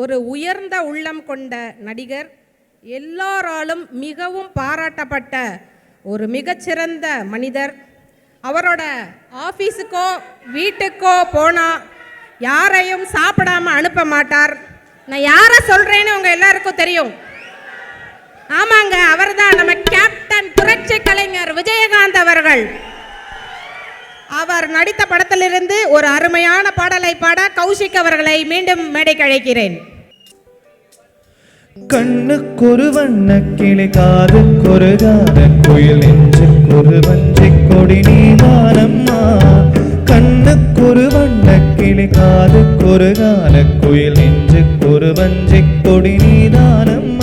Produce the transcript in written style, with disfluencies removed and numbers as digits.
ஒரு உயர்ந்த உள்ளம் கொண்ட நடிகர், எல்லாராலும் மிகவும் பாராட்டப்பட்ட ஒரு மிகச்சிறந்த மனிதர். அவரோட ஆஃபீஸுக்கோ வீட்டுக்கோ போனால் யாரையும் சாப்பிடாம அனுப்ப மாட்டார். நான் யாரை சொல்கிறேன்னு உங்கள் எல்லாருக்கும் தெரியும். ஆமாங்க, அவர் தான் நம்ம கேப்டன் புரட்சி கலைஞர் விஜயகாந்த் அவர்கள். அவர் நடித்த படத்திலிருந்து ஒரு அருமையான பாடலை பாட கௌஷிக் அவர்களை மீண்டும் மேடைக்கு அழைக்கிறேன். கண்ணுக்கொரு வண்ண கிளி, காதுக்கொரு காத குயில், நெஞ்சுக்கொரு வஞ்சி கொடி நீதானம்மா. கண்ணுக்கொரு வண்ண கிளி, காதுக்கொரு காத குயில், நெஞ்சுக்கொரு வஞ்சி கொடி நீதானம்மா.